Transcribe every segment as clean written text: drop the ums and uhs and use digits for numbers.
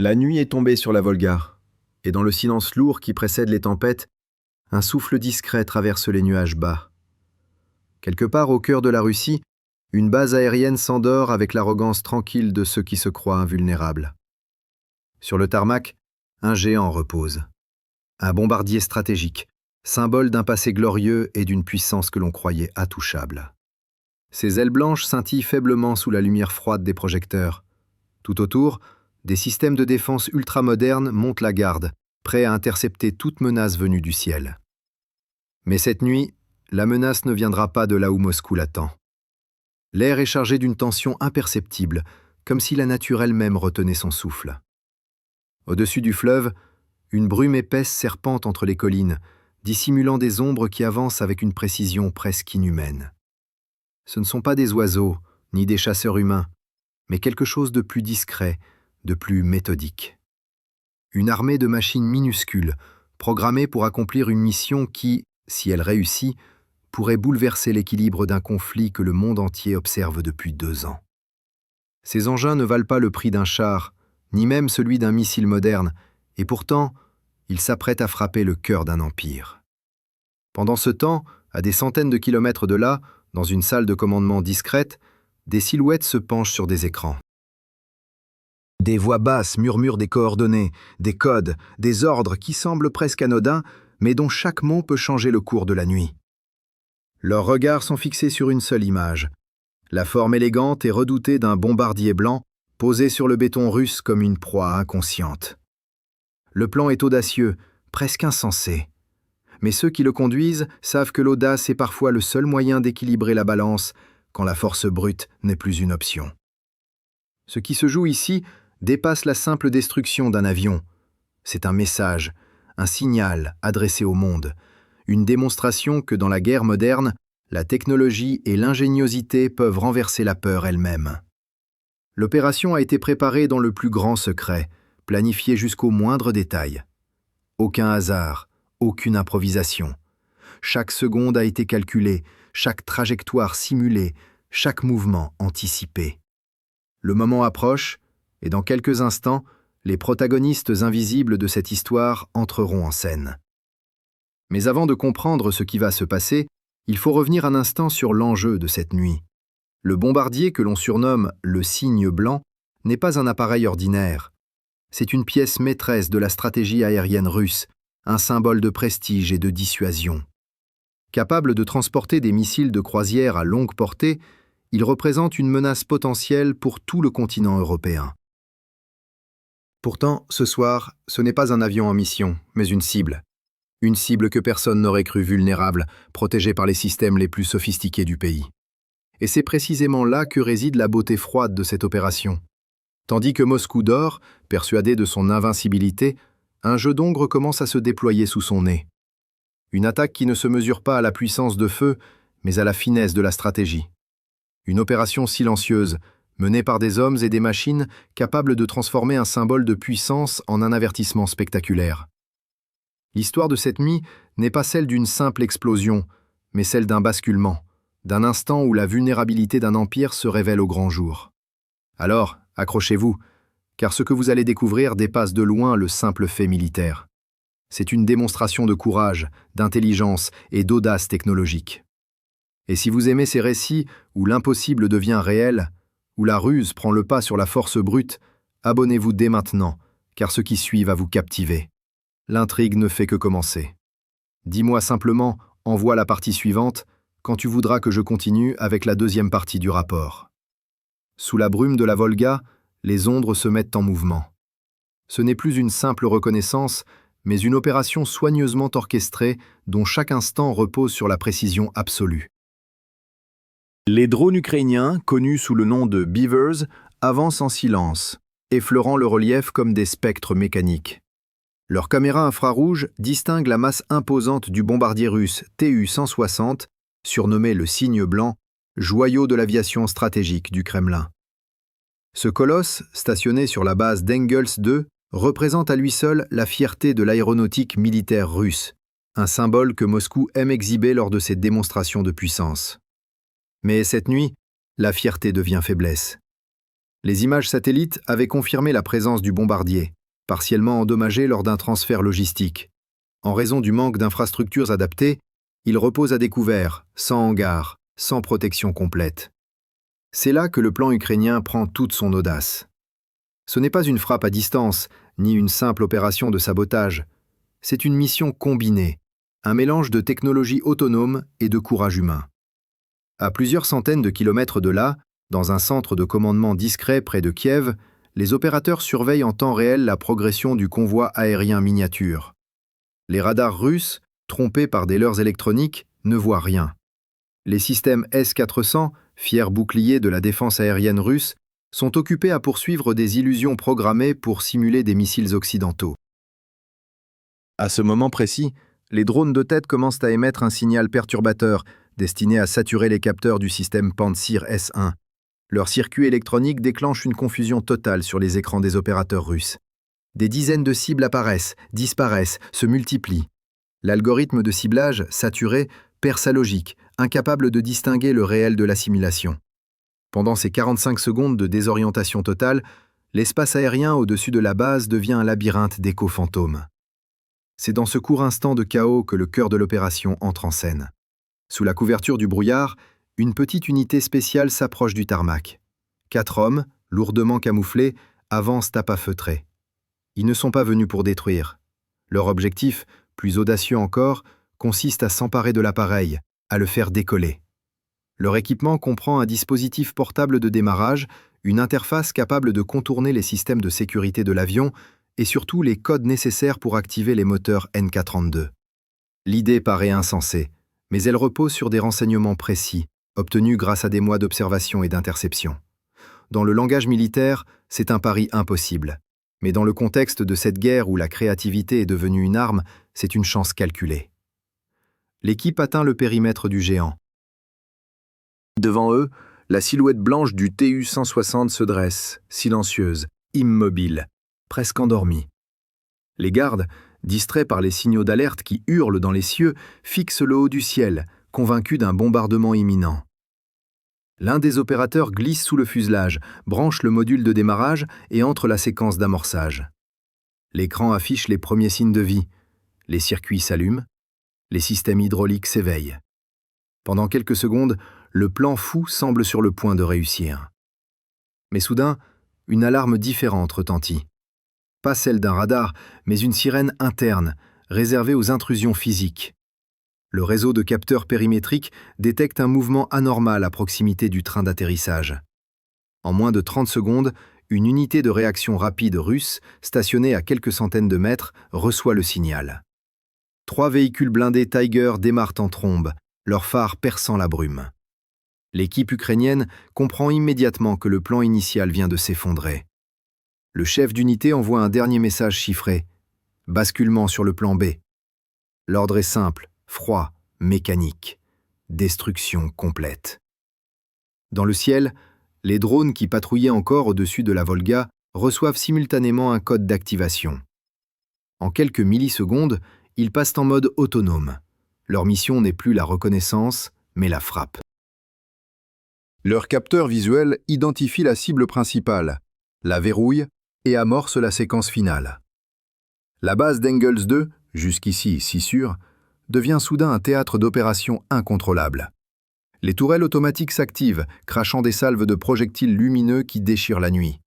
La nuit est tombée sur la Volga, et dans le silence lourd qui précède les tempêtes, un souffle discret traverse les nuages bas. Quelque part au cœur de la Russie, une base aérienne s'endort avec l'arrogance tranquille de ceux qui se croient invulnérables. Sur le tarmac, un géant repose. Un bombardier stratégique, symbole d'un passé glorieux et d'une puissance que l'on croyait intouchable. Ses ailes blanches scintillent faiblement sous la lumière froide des projecteurs. Tout autour, des systèmes de défense ultramodernes montent la garde, prêts à intercepter toute menace venue du ciel. Mais cette nuit, la menace ne viendra pas de là où Moscou l'attend. L'air est chargé d'une tension imperceptible, comme si la nature elle-même retenait son souffle. Au-dessus du fleuve, une brume épaisse serpente entre les collines, dissimulant des ombres qui avancent avec une précision presque inhumaine. Ce ne sont pas des oiseaux, ni des chasseurs humains, mais quelque chose de plus discret, de plus méthodique. Une armée de machines minuscules, programmées pour accomplir une mission qui, si elle réussit, pourrait bouleverser l'équilibre d'un conflit que le monde entier observe depuis 2 ans. Ces engins ne valent pas le prix d'un char, ni même celui d'un missile moderne, et pourtant, ils s'apprêtent à frapper le cœur d'un empire. Pendant ce temps, à des centaines de kilomètres de là, dans une salle de commandement discrète, des silhouettes se penchent sur des écrans. Des voix basses murmurent des coordonnées, des codes, des ordres qui semblent presque anodins, mais dont chaque mot peut changer le cours de la nuit. Leurs regards sont fixés sur une seule image, la forme élégante et redoutée d'un bombardier blanc posé sur le béton russe comme une proie inconsciente. Le plan est audacieux, presque insensé. Mais ceux qui le conduisent savent que l'audace est parfois le seul moyen d'équilibrer la balance quand la force brute n'est plus une option. Ce qui se joue ici dépasse la simple destruction d'un avion. C'est un message, un signal adressé au monde, une démonstration que dans la guerre moderne, la technologie et l'ingéniosité peuvent renverser la peur elle-même. L'opération a été préparée dans le plus grand secret, planifiée jusqu'au moindre détail. Aucun hasard, aucune improvisation. Chaque seconde a été calculée, chaque trajectoire simulée, chaque mouvement anticipé. Le moment approche, et dans quelques instants, les protagonistes invisibles de cette histoire entreront en scène. Mais avant de comprendre ce qui va se passer, il faut revenir un instant sur l'enjeu de cette nuit. Le bombardier que l'on surnomme le cygne blanc n'est pas un appareil ordinaire. C'est une pièce maîtresse de la stratégie aérienne russe, un symbole de prestige et de dissuasion. Capable de transporter des missiles de croisière à longue portée, il représente une menace potentielle pour tout le continent européen. Pourtant, ce soir, ce n'est pas un avion en mission, mais une cible. Une cible que personne n'aurait cru vulnérable, protégée par les systèmes les plus sophistiqués du pays. Et c'est précisément là que réside la beauté froide de cette opération. Tandis que Moscou dort, persuadé de son invincibilité, un jeu d'ombre commence à se déployer sous son nez. Une attaque qui ne se mesure pas à la puissance de feu, mais à la finesse de la stratégie. Une opération silencieuse, menée par des hommes et des machines capables de transformer un symbole de puissance en un avertissement spectaculaire. L'histoire de cette nuit n'est pas celle d'une simple explosion, mais celle d'un basculement, d'un instant où la vulnérabilité d'un empire se révèle au grand jour. Alors, accrochez-vous, car ce que vous allez découvrir dépasse de loin le simple fait militaire. C'est une démonstration de courage, d'intelligence et d'audace technologique. Et si vous aimez ces récits où l'impossible devient réel, où la ruse prend le pas sur la force brute, abonnez-vous dès maintenant, car ce qui suit va vous captiver. L'intrigue ne fait que commencer. Dis-moi simplement, envoie la partie suivante, quand tu voudras que je continue avec la deuxième partie du rapport. Sous la brume de la Volga, les ombres se mettent en mouvement. Ce n'est plus une simple reconnaissance, mais une opération soigneusement orchestrée dont chaque instant repose sur la précision absolue. Les drones ukrainiens, connus sous le nom de Beavers, avancent en silence, effleurant le relief comme des spectres mécaniques. Leurs caméras infrarouges distinguent la masse imposante du bombardier russe Tu-160, surnommé le cygne blanc, joyau de l'aviation stratégique du Kremlin. Ce colosse, stationné sur la base d'Engels II, représente à lui seul la fierté de l'aéronautique militaire russe, un symbole que Moscou aime exhiber lors de ses démonstrations de puissance. Mais cette nuit, la fierté devient faiblesse. Les images satellites avaient confirmé la présence du bombardier, partiellement endommagé lors d'un transfert logistique. En raison du manque d'infrastructures adaptées, il repose à découvert, sans hangar, sans protection complète. C'est là que le plan ukrainien prend toute son audace. Ce n'est pas une frappe à distance, ni une simple opération de sabotage. C'est une mission combinée, un mélange de technologie autonome et de courage humain. À plusieurs centaines de kilomètres de là, dans un centre de commandement discret près de Kiev, les opérateurs surveillent en temps réel la progression du convoi aérien miniature. Les radars russes, trompés par des leurres électroniques, ne voient rien. Les systèmes S-400, fiers boucliers de la défense aérienne russe, sont occupés à poursuivre des illusions programmées pour simuler des missiles occidentaux. À ce moment précis, les drones de tête commencent à émettre un signal perturbateur destiné à saturer les capteurs du système Pantsir S-1. Leur circuit électronique déclenche une confusion totale sur les écrans des opérateurs russes. Des dizaines de cibles apparaissent, disparaissent, se multiplient. L'algorithme de ciblage, saturé, perd sa logique, incapable de distinguer le réel de la simulation. Pendant ces 45 secondes de désorientation totale, l'espace aérien au-dessus de la base devient un labyrinthe d'échos fantômes. C'est dans ce court instant de chaos que le cœur de l'opération entre en scène. Sous la couverture du brouillard, une petite unité spéciale s'approche du tarmac. 4 hommes, lourdement camouflés, avancent à pas feutrés. Ils ne sont pas venus pour détruire. Leur objectif, plus audacieux encore, consiste à s'emparer de l'appareil, à le faire décoller. Leur équipement comprend un dispositif portable de démarrage, une interface capable de contourner les systèmes de sécurité de l'avion et surtout les codes nécessaires pour activer les moteurs NK-32. L'idée paraît insensée, mais elle repose sur des renseignements précis, obtenus grâce à des mois d'observation et d'interception. Dans le langage militaire, c'est un pari impossible. Mais dans le contexte de cette guerre où la créativité est devenue une arme, c'est une chance calculée. L'équipe atteint le périmètre du géant. Devant eux, la silhouette blanche du Tu-160 se dresse, silencieuse, immobile, presque endormie. Les gardes, distraits par les signaux d'alerte qui hurlent dans les cieux, fixent le haut du ciel, convaincus d'un bombardement imminent. L'un des opérateurs glisse sous le fuselage, branche le module de démarrage et entre la séquence d'amorçage. L'écran affiche les premiers signes de vie. Les circuits s'allument, les systèmes hydrauliques s'éveillent. Pendant quelques secondes, le plan fou semble sur le point de réussir. Mais soudain, une alarme différente retentit. Pas celle d'un radar, mais une sirène interne, réservée aux intrusions physiques. Le réseau de capteurs périmétriques détecte un mouvement anormal à proximité du train d'atterrissage. En moins de 30 secondes, une unité de réaction rapide russe, stationnée à quelques centaines de mètres, reçoit le signal. 3 véhicules blindés Tiger démarrent en trombe, leurs phares perçant la brume. L'équipe ukrainienne comprend immédiatement que le plan initial vient de s'effondrer. Le chef d'unité envoie un dernier message chiffré. Basculement sur le plan B. L'ordre est simple, froid, mécanique. Destruction complète. Dans le ciel, les drones qui patrouillaient encore au-dessus de la Volga reçoivent simultanément un code d'activation. En quelques millisecondes, ils passent en mode autonome. Leur mission n'est plus la reconnaissance, mais la frappe. Leur capteur visuel identifie la cible principale, la verrouille et amorce la séquence finale. La base d'Engels 2, jusqu'ici si sûre, devient soudain un théâtre d'opérations incontrôlable. Les tourelles automatiques s'activent, crachant des salves de projectiles lumineux qui déchirent la nuit.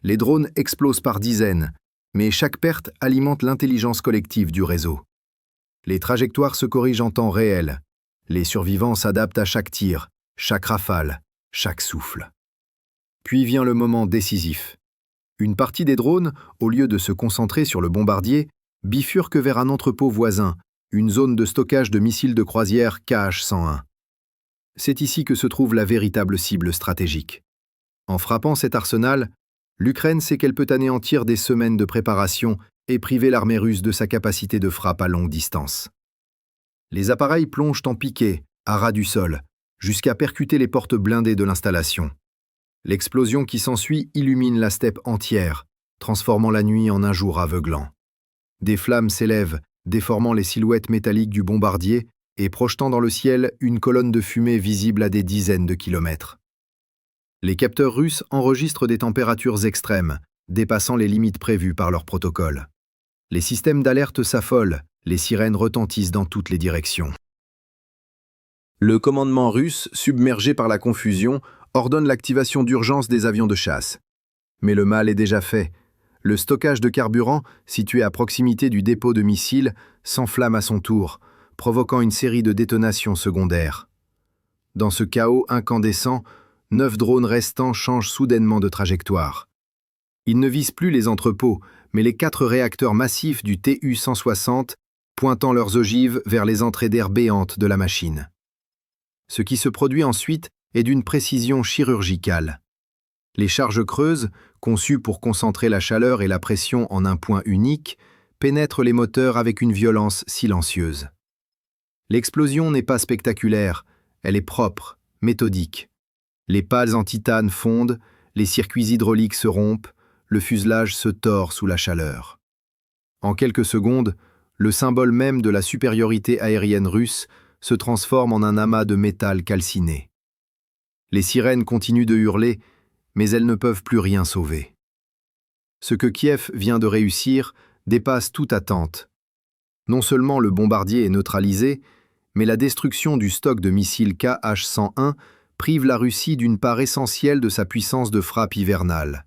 Les drones explosent par dizaines, mais chaque perte alimente l'intelligence collective du réseau. Les trajectoires se corrigent en temps réel. Les survivants s'adaptent à chaque tir, chaque rafale, chaque souffle. Puis vient le moment décisif. Une partie des drones, au lieu de se concentrer sur le bombardier, bifurque vers un entrepôt voisin, une zone de stockage de missiles de croisière KH-101. C'est ici que se trouve la véritable cible stratégique. En frappant cet arsenal, l'Ukraine sait qu'elle peut anéantir des semaines de préparation et priver l'armée russe de sa capacité de frappe à longue distance. Les appareils plongent en piqué, à ras du sol, jusqu'à percuter les portes blindées de l'installation. L'explosion qui s'ensuit illumine la steppe entière, transformant la nuit en un jour aveuglant. Des flammes s'élèvent, déformant les silhouettes métalliques du bombardier et projetant dans le ciel une colonne de fumée visible à des dizaines de kilomètres. Les capteurs russes enregistrent des températures extrêmes, dépassant les limites prévues par leur protocole. Les systèmes d'alerte s'affolent, les sirènes retentissent dans toutes les directions. Le commandement russe, submergé par la confusion, ordonne l'activation d'urgence des avions de chasse. Mais le mal est déjà fait. Le stockage de carburant, situé à proximité du dépôt de missiles, s'enflamme à son tour, provoquant une série de détonations secondaires. Dans ce chaos incandescent, 9 drones restants changent soudainement de trajectoire. Ils ne visent plus les entrepôts, mais les 4 réacteurs massifs du Tu-160, pointant leurs ogives vers les entrées d'air béantes de la machine. Ce qui se produit ensuite est d'une précision chirurgicale. Les charges creuses, conçues pour concentrer la chaleur et la pression en un point unique, pénètrent les moteurs avec une violence silencieuse. L'explosion n'est pas spectaculaire, elle est propre, méthodique. Les pales en titane fondent, les circuits hydrauliques se rompent, le fuselage se tord sous la chaleur. En quelques secondes, le symbole même de la supériorité aérienne russe se transforme en un amas de métal calciné. Les sirènes continuent de hurler, mais elles ne peuvent plus rien sauver. Ce que Kiev vient de réussir dépasse toute attente. Non seulement le bombardier est neutralisé, mais la destruction du stock de missiles Kh-101 prive la Russie d'une part essentielle de sa puissance de frappe hivernale.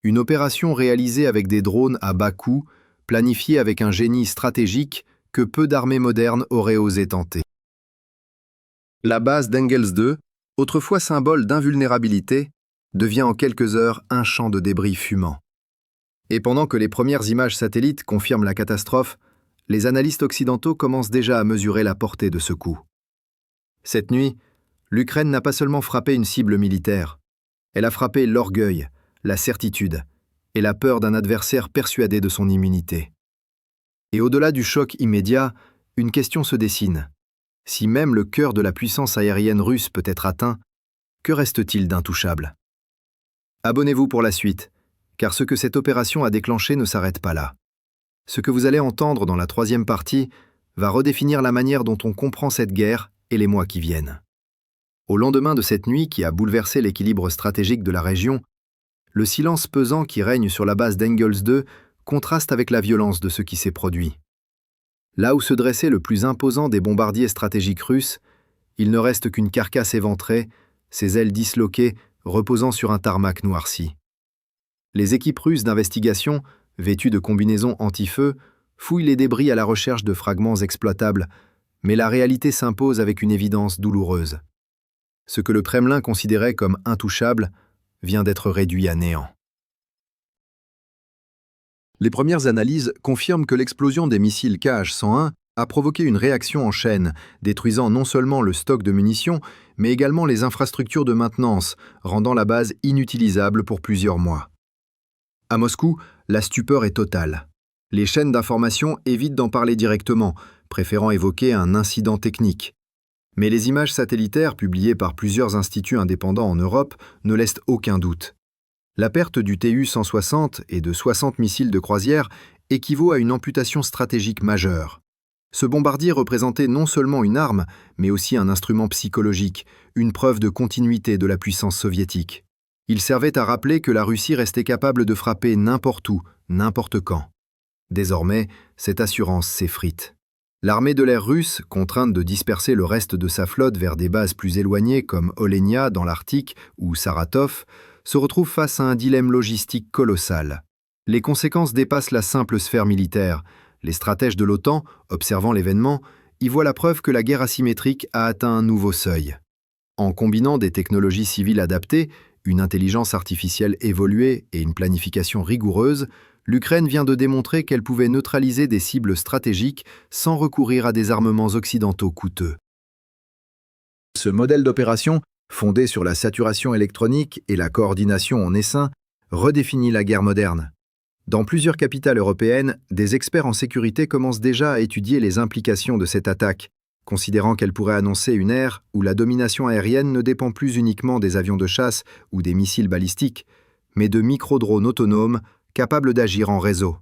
Une opération réalisée avec des drones à bas coût, planifiée avec un génie stratégique que peu d'armées modernes auraient osé tenter. La base d'Engels II, autrefois symbole d'invulnérabilité, devient en quelques heures un champ de débris fumant. Et pendant que les premières images satellites confirment la catastrophe, les analystes occidentaux commencent déjà à mesurer la portée de ce coup. Cette nuit, l'Ukraine n'a pas seulement frappé une cible militaire, elle a frappé l'orgueil, la certitude et la peur d'un adversaire persuadé de son immunité. Et au-delà du choc immédiat, une question se dessine. Si même le cœur de la puissance aérienne russe peut être atteint, que reste-t-il d'intouchable ? Abonnez-vous pour la suite, car ce que cette opération a déclenché ne s'arrête pas là. Ce que vous allez entendre dans la 3e partie va redéfinir la manière dont on comprend cette guerre et les mois qui viennent. Au lendemain de cette nuit qui a bouleversé l'équilibre stratégique de la région, le silence pesant qui règne sur la base d'Engels II contraste avec la violence de ce qui s'est produit. Là où se dressait le plus imposant des bombardiers stratégiques russes, il ne reste qu'une carcasse éventrée, ses ailes disloquées, reposant sur un tarmac noirci. Les équipes russes d'investigation, vêtues de combinaisons anti-feu, fouillent les débris à la recherche de fragments exploitables, mais la réalité s'impose avec une évidence douloureuse. Ce que le Kremlin considérait comme intouchable vient d'être réduit à néant. Les premières analyses confirment que l'explosion des missiles Kh-101 a provoqué une réaction en chaîne, détruisant non seulement le stock de munitions, mais également les infrastructures de maintenance, rendant la base inutilisable pour plusieurs mois. À Moscou, la stupeur est totale. Les chaînes d'information évitent d'en parler directement, préférant évoquer un incident technique. Mais les images satellitaires publiées par plusieurs instituts indépendants en Europe ne laissent aucun doute. La perte du Tu-160 et de 60 missiles de croisière équivaut à une amputation stratégique majeure. Ce bombardier représentait non seulement une arme, mais aussi un instrument psychologique, une preuve de continuité de la puissance soviétique. Il servait à rappeler que la Russie restait capable de frapper n'importe où, n'importe quand. Désormais, cette assurance s'effrite. L'armée de l'air russe, contrainte de disperser le reste de sa flotte vers des bases plus éloignées comme Olenia dans l'Arctique ou Saratov, se retrouve face à un dilemme logistique colossal. Les conséquences dépassent la simple sphère militaire. Les stratèges de l'OTAN, observant l'événement, y voient la preuve que la guerre asymétrique a atteint un nouveau seuil. En combinant des technologies civiles adaptées, une intelligence artificielle évoluée et une planification rigoureuse, l'Ukraine vient de démontrer qu'elle pouvait neutraliser des cibles stratégiques sans recourir à des armements occidentaux coûteux. Ce modèle d'opération, fondé sur la saturation électronique et la coordination en essaim, redéfinit la guerre moderne. Dans plusieurs capitales européennes, des experts en sécurité commencent déjà à étudier les implications de cette attaque, considérant qu'elle pourrait annoncer une ère où la domination aérienne ne dépend plus uniquement des avions de chasse ou des missiles balistiques, mais de micro-drones autonomes capables d'agir en réseau.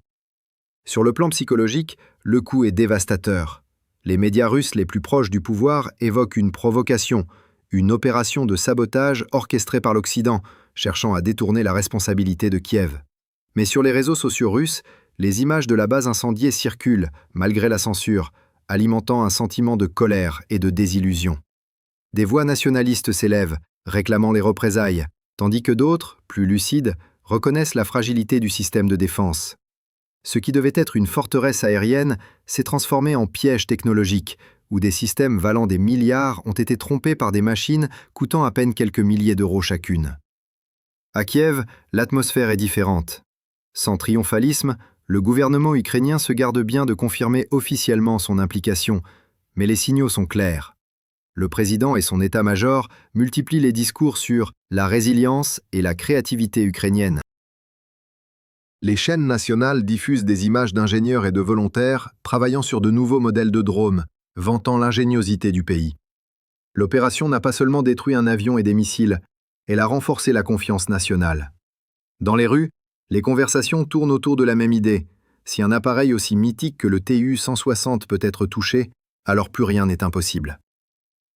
Sur le plan psychologique, le coup est dévastateur. Les médias russes les plus proches du pouvoir évoquent une provocation, une opération de sabotage orchestrée par l'Occident, cherchant à détourner la responsabilité de Kiev. Mais sur les réseaux sociaux russes, les images de la base incendiée circulent, malgré la censure, alimentant un sentiment de colère et de désillusion. Des voix nationalistes s'élèvent, réclamant les représailles, tandis que d'autres, plus lucides, reconnaissent la fragilité du système de défense. Ce qui devait être une forteresse aérienne s'est transformé en piège technologique, où des systèmes valant des milliards ont été trompés par des machines coûtant à peine quelques milliers d'euros chacune. À Kiev, l'atmosphère est différente. Sans triomphalisme, le gouvernement ukrainien se garde bien de confirmer officiellement son implication, mais les signaux sont clairs. Le président et son état-major multiplient les discours sur la résilience et la créativité ukrainienne. Les chaînes nationales diffusent des images d'ingénieurs et de volontaires travaillant sur de nouveaux modèles de drones, vantant l'ingéniosité du pays. L'opération n'a pas seulement détruit un avion et des missiles, elle a renforcé la confiance nationale. Dans les rues, les conversations tournent autour de la même idée. Si un appareil aussi mythique que le Tu-160 peut être touché, alors plus rien n'est impossible.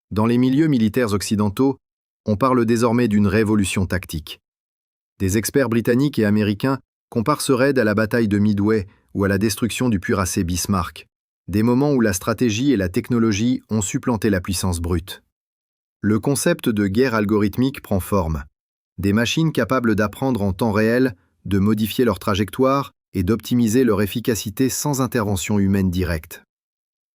Dans les milieux militaires occidentaux, on parle désormais d'une révolution tactique. Des experts britanniques et américains comparent ce raid à la bataille de Midway ou à la destruction du cuirassé Bismarck, des moments où la stratégie et la technologie ont supplanté la puissance brute. Le concept de guerre algorithmique prend forme. Des machines capables d'apprendre en temps réel, de modifier leur trajectoire et d'optimiser leur efficacité sans intervention humaine directe.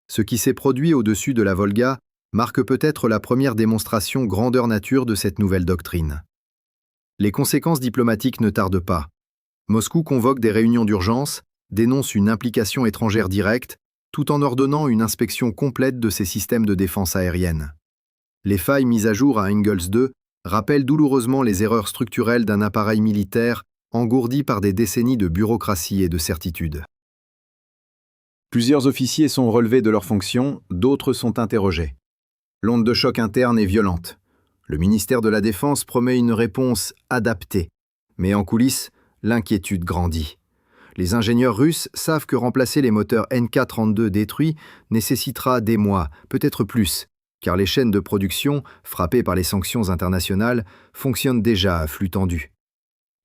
Ce qui s'est produit au-dessus de la Volga marque peut-être la première démonstration grandeur nature de cette nouvelle doctrine. Les conséquences diplomatiques ne tardent pas. Moscou convoque des réunions d'urgence, dénonce une implication étrangère directe, tout en ordonnant une inspection complète de ses systèmes de défense aérienne. Les failles mises à jour à Engels II rappellent douloureusement les erreurs structurelles d'un appareil militaire engourdi par des décennies de bureaucratie et de certitude. Plusieurs officiers sont relevés de leurs fonctions, d'autres sont interrogés. L'onde de choc interne est violente. Le ministère de la Défense promet une réponse adaptée, mais en coulisses, l'inquiétude grandit. Les ingénieurs russes savent que remplacer les moteurs NK-32 détruits nécessitera des mois, peut-être plus, car les chaînes de production, frappées par les sanctions internationales, fonctionnent déjà à flux tendu.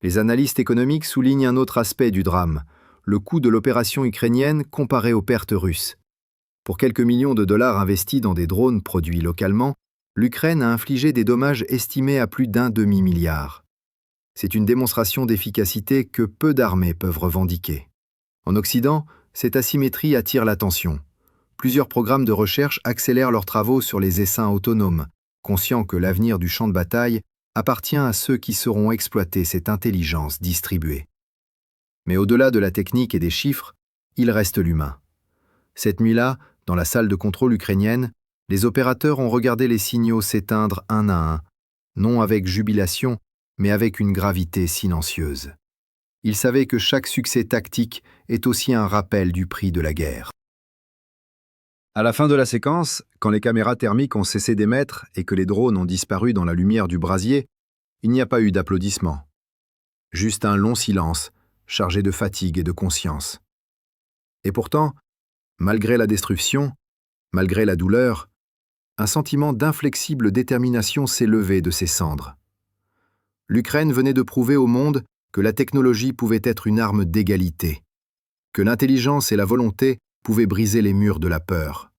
Les analystes économiques soulignent un autre aspect du drame, le coût de l'opération ukrainienne comparé aux pertes russes. Pour quelques millions de dollars investis dans des drones produits localement, l'Ukraine a infligé des dommages estimés à plus d'1 demi-milliard. C'est une démonstration d'efficacité que peu d'armées peuvent revendiquer. En Occident, cette asymétrie attire l'attention. Plusieurs programmes de recherche accélèrent leurs travaux sur les essaims autonomes, conscients que l'avenir du champ de bataille appartient à ceux qui sauront exploiter cette intelligence distribuée. Mais au-delà de la technique et des chiffres, il reste l'humain. Cette nuit-là, dans la salle de contrôle ukrainienne, les opérateurs ont regardé les signaux s'éteindre un à un, non avec jubilation, mais avec une gravité silencieuse. Ils savaient que chaque succès tactique est aussi un rappel du prix de la guerre. À la fin de la séquence, quand les caméras thermiques ont cessé d'émettre et que les drones ont disparu dans la lumière du brasier, il n'y a pas eu d'applaudissements. Juste un long silence, chargé de fatigue et de conscience. Et pourtant, malgré la destruction, malgré la douleur, un sentiment d'inflexible détermination s'est levé de ses cendres. L'Ukraine venait de prouver au monde que la technologie pouvait être une arme d'égalité, que l'intelligence et la volonté pouvaient briser les murs de la peur,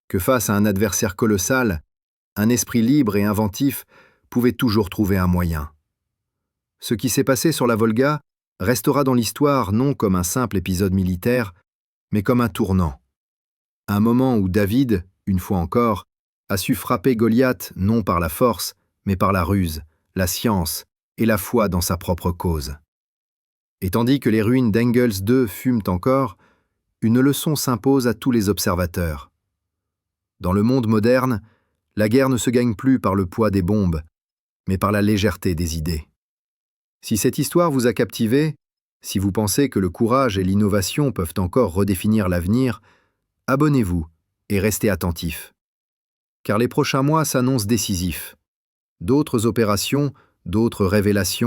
que face à un adversaire colossal, un esprit libre et inventif pouvait toujours trouver un moyen. Ce qui s'est passé sur la Volga restera dans l'histoire non comme un simple épisode militaire, mais comme un tournant. Un moment où David, une fois encore, a su frapper Goliath non par la force, mais par la ruse, la science et la foi dans sa propre cause. Et tandis que les ruines d'Engels II fument encore, une leçon s'impose à tous les observateurs. Dans le monde moderne, la guerre ne se gagne plus par le poids des bombes, mais par la légèreté des idées. Si cette histoire vous a captivé, si vous pensez que le courage et l'innovation peuvent encore redéfinir l'avenir, abonnez-vous et restez attentifs. Car les prochains mois s'annoncent décisifs. D'autres opérations, d'autres révélations